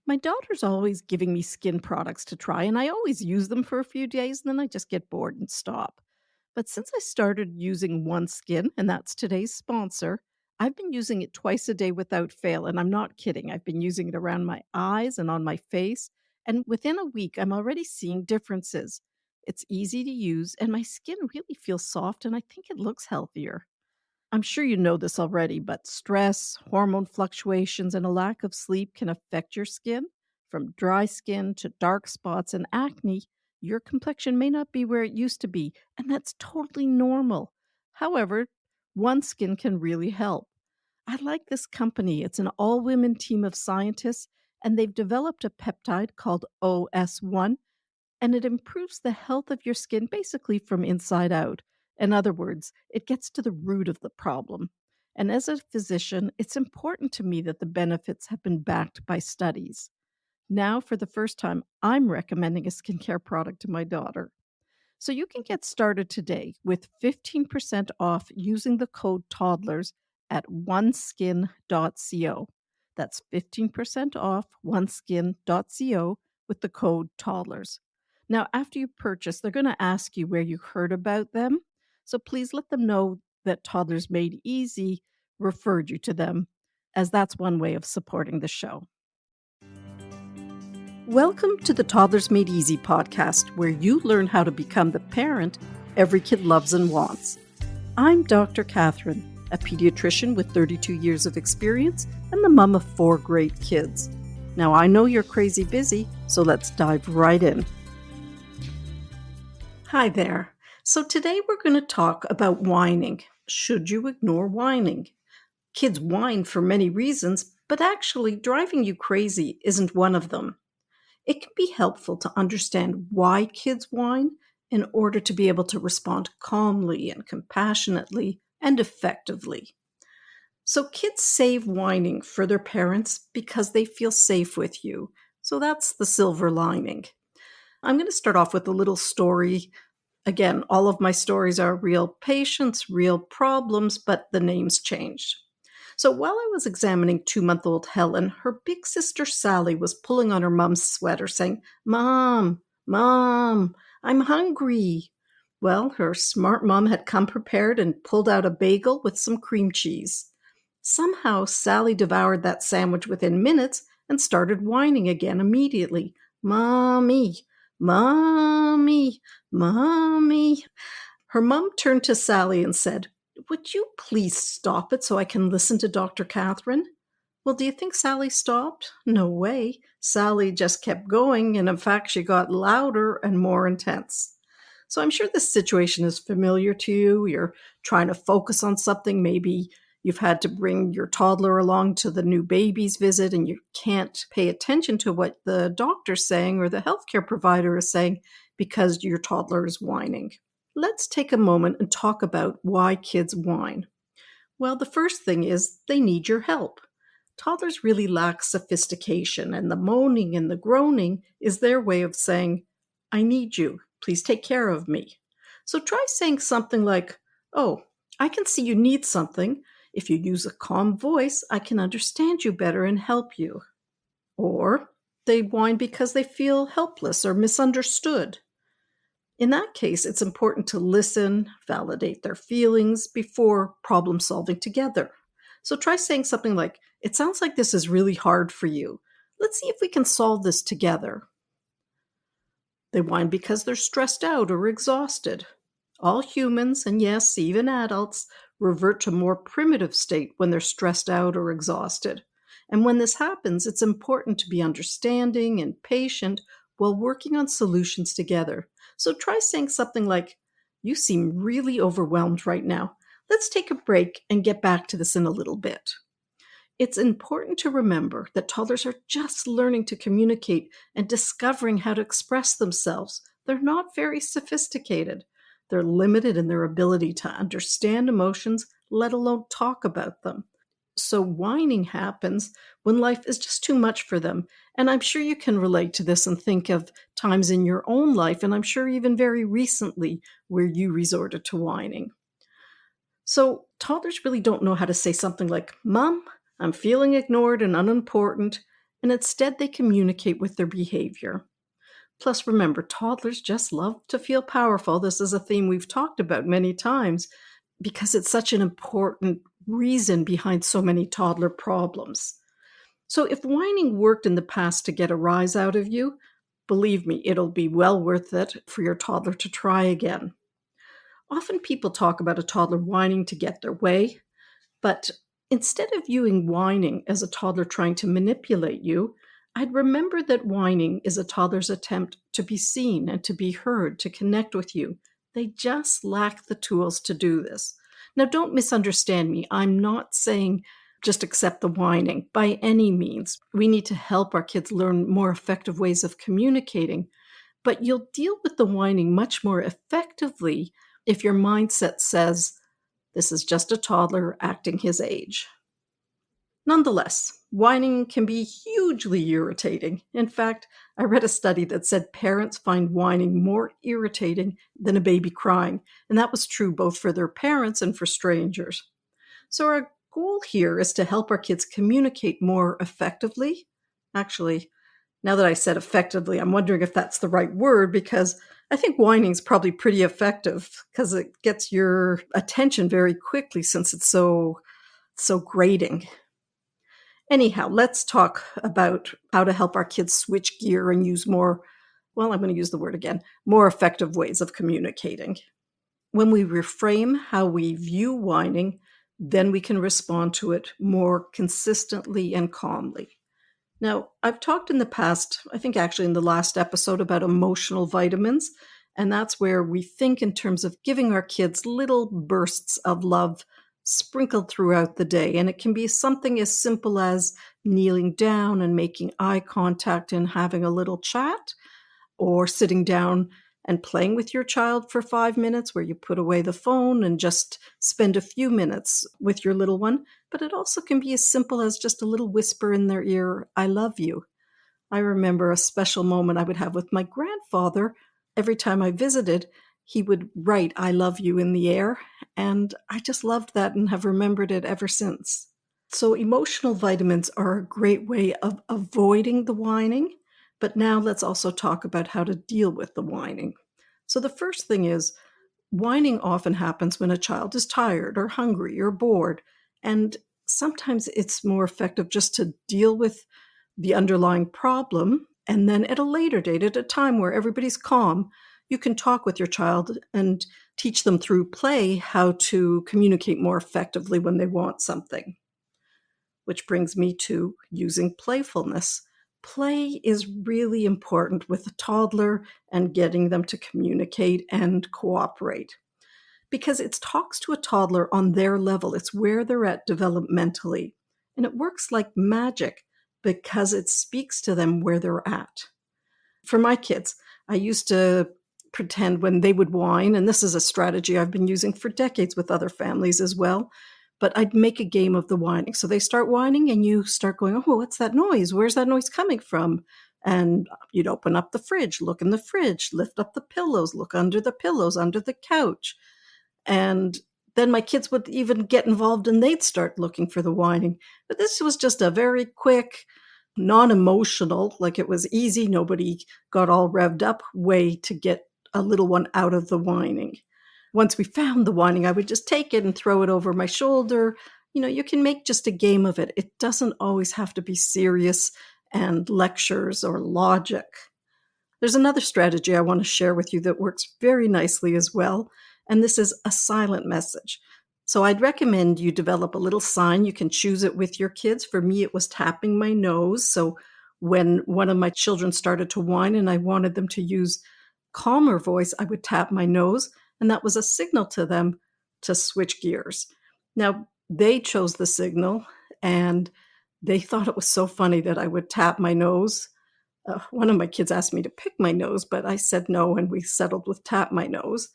My daughter's always giving me skin products to try, and I always use them for a few days and then I just get bored and stop. But since I started using One Skin, and that's today's sponsor, I've been using it twice a day without fail. And I'm not kidding. I've been using it around my eyes and on my face. And within a week, I'm already seeing differences. It's easy to use, and my skin really feels soft, and I think it looks healthier. I'm sure you know this already, but stress, hormone fluctuations, and a lack of sleep can affect your skin. From dry skin to dark spots and acne, your complexion may not be where it used to be, and that's totally normal. However, One Skin can really help. I like this company. It's an all women team of scientists, and they've developed a peptide called OS1, and it improves the health of your skin basically from inside out. In other words, it gets to the root of the problem. And as a physician, it's important to me that the benefits have been backed by studies. Now, for the first time, I'm recommending a skincare product to my daughter. So you can get started today with 15% off using the code Toddlers at oneskin.co. That's 15% off oneskin.co with the code Toddlers. Now, after you purchase, they're going to ask you where you heard about them. So please let them know that Toddlers Made Easy referred you to them, as that's one way of supporting the show. Welcome to the Toddlers Made Easy podcast, where you learn how to become the parent every kid loves and wants. I'm Dr. Catherine, a pediatrician with 32 years of experience and the mom of 4 great kids. Now, I know you're crazy busy, so let's dive right in. Hi there. So today we're going to talk about whining. Should you ignore whining? Kids whine for many reasons, but actually driving you crazy isn't one of them. It can be helpful to understand why kids whine in order to be able to respond calmly and compassionately and effectively. So, kids save whining for their parents because they feel safe with you. So, that's the silver lining. I'm going to start off with a little story. Again, all of my stories are real patients, real problems, but the names changed. So while I was examining 2-month-old Helen, her big sister Sally was pulling on her mom's sweater, saying, "Mom, Mom, I'm hungry." Well, her smart mom had come prepared and pulled out a bagel with some cream cheese. Somehow, Sally devoured that sandwich within minutes and started whining again immediately. "Mommy, Mommy, Mommy." Her mom turned to Sally and said, "Would you please stop it so I can listen to Dr. Catherine?" Well, do you think Sally stopped? No way. Sally just kept going, and in fact, she got louder and more intense. So I'm sure this situation is familiar to you. You're trying to focus on something. Maybe you've had to bring your toddler along to the new baby's visit, and you can't pay attention to what the doctor's saying or the healthcare provider is saying because your toddler is whining. Let's take a moment and talk about why kids whine. Well, the first thing is they need your help. Toddlers really lack sophistication, and the moaning and the groaning is their way of saying, "I need you. Please take care of me." So try saying something like, "Oh, I can see you need something. If you use a calm voice, I can understand you better and help you." Or they whine because they feel helpless or misunderstood. In that case, it's important to listen, validate their feelings before problem solving together. So try saying something like, "It sounds like this is really hard for you. Let's see if we can solve this together." They whine because they're stressed out or exhausted. All humans, and yes, even adults, revert to more primitive state when they're stressed out or exhausted. And when this happens, it's important to be understanding and patient while working on solutions together. So try saying something like, "You seem really overwhelmed right now. Let's take a break and get back to this in a little bit." It's important to remember that toddlers are just learning to communicate and discovering how to express themselves. They're not very sophisticated. They're limited in their ability to understand emotions, let alone talk about them. So whining happens when life is just too much for them. And I'm sure you can relate to this and think of times in your own life, and I'm sure even very recently, where you resorted to whining. So toddlers really don't know how to say something like, "Mom, I'm feeling ignored and unimportant," and instead they communicate with their behavior. Plus, remember, toddlers just love to feel powerful. This is a theme we've talked about many times because it's such an important reason behind so many toddler problems. So, if whining worked in the past to get a rise out of you, believe me, it'll be well worth it for your toddler to try again. Often people talk about a toddler whining to get their way, but instead of viewing whining as a toddler trying to manipulate you, I'd remember that whining is a toddler's attempt to be seen and to be heard, to connect with you. They just lack the tools to do this. Now, don't misunderstand me. I'm not saying just accept the whining by any means. We need to help our kids learn more effective ways of communicating, but you'll deal with the whining much more effectively if your mindset says, this is just a toddler acting his age. Nonetheless, whining can be hugely irritating. In fact, I read a study that said parents find whining more irritating than a baby crying, and that was true both for their parents and for strangers. So, our goal here is to help our kids communicate more effectively. Actually, now that I said effectively, I'm wondering if that's the right word because I think whining is probably pretty effective because it gets your attention very quickly since it's so grating. Anyhow, let's talk about how to help our kids switch gear and use more, well, I'm going to use the word again, more effective ways of communicating. When we reframe how we view whining, then we can respond to it more consistently and calmly. Now, I've talked in the past, I think actually in the last episode, about emotional vitamins, and that's where we think in terms of giving our kids little bursts of love sprinkled throughout the day. And it can be something as simple as kneeling down and making eye contact and having a little chat, or sitting down and playing with your child for 5 minutes where you put away the phone and just spend a few minutes with your little one. But it also can be as simple as just a little whisper in their ear, I love you. I remember a special moment I would have with my grandfather. Every time I visited, he would write, I love you in the air. And I just loved that and have remembered it ever since. So emotional vitamins are a great way of avoiding the whining. But now let's also talk about how to deal with the whining. So the first thing is, whining often happens when a child is tired or hungry or bored. And sometimes it's more effective just to deal with the underlying problem. And then at a later date, at a time where everybody's calm, you can talk with your child and teach them through play how to communicate more effectively when they want something. Which brings me to using playfulness. Play is really important with a toddler and getting them to communicate and cooperate because it talks to a toddler on their level. It's where they're at developmentally. And it works like magic because it speaks to them where they're at. For my kids, I used to pretend when they would whine, and this is a strategy I've been using for decades with other families as well, but I'd make a game of the whining. So they start whining and you start going, oh, what's that noise? Where's that noise coming from? And you'd open up the fridge, look in the fridge, lift up the pillows, look under the pillows, under the couch. And then my kids would even get involved and they'd start looking for the whining. But this was just a very quick, non-emotional, like it was easy, nobody got all revved up way to get a little one out of the whining. Once we found the whining, I would just take it and throw it over my shoulder. You know, you can make just a game of it. It doesn't always have to be serious and lectures or logic. There's another strategy I want to share with you that works very nicely as well, and this is a silent message. So I'd recommend you develop a little sign. You can choose it with your kids. For me, it was tapping my nose. So when one of my children started to whine and I wanted them to use calmer voice, I would tap my nose, and that was a signal to them to switch gears. Now, they chose the signal, and they thought it was so funny that I would tap my nose. One of my kids asked me to pick my nose, but I said no, and we settled with tap my nose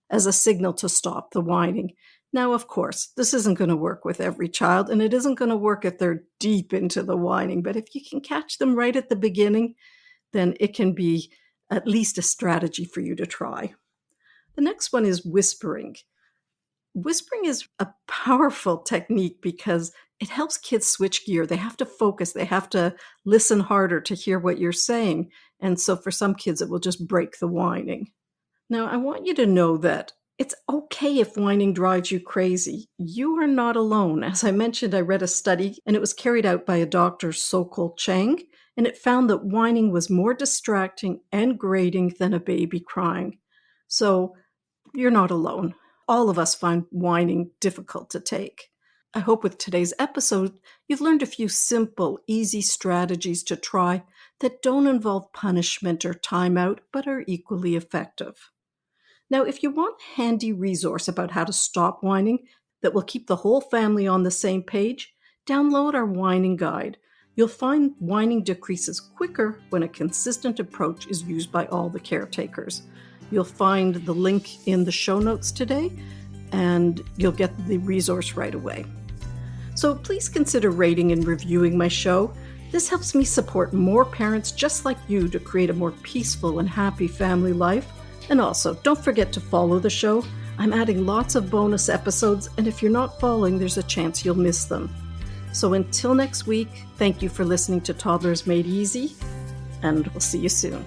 as a signal to stop the whining. Now, of course, this isn't going to work with every child, and it isn't going to work if they're deep into the whining, but if you can catch them right at the beginning, then it can be at least a strategy for you to try. The next one is whispering. Whispering is a powerful technique because It helps kids switch gear. They have to focus. They have to listen harder to hear what you're saying. And so for some kids, it will just break the whining. Now, I want you to know that it's okay if whining drives you crazy. You are not alone. As I mentioned, I read a study, and it was carried out by a Dr. Sokol Chang, and it found that whining was more distracting and grating than a baby crying. So you're not alone. All of us find whining difficult to take. I hope with today's episode, you've learned a few simple, easy strategies to try that don't involve punishment or timeout, but are equally effective. Now, if you want a handy resource about how to stop whining that will keep the whole family on the same page, download our whining guide. You'll find whining decreases quicker when a consistent approach is used by all the caretakers. You'll find the link in the show notes today, and you'll get the resource right away. So please consider rating and reviewing my show. This helps me support more parents just like you to create a more peaceful and happy family life. And also, don't forget to follow the show. I'm adding lots of bonus episodes, and if you're not following, there's a chance you'll miss them. So until next week, thank you for listening to Toddlers Made Easy, and we'll see you soon.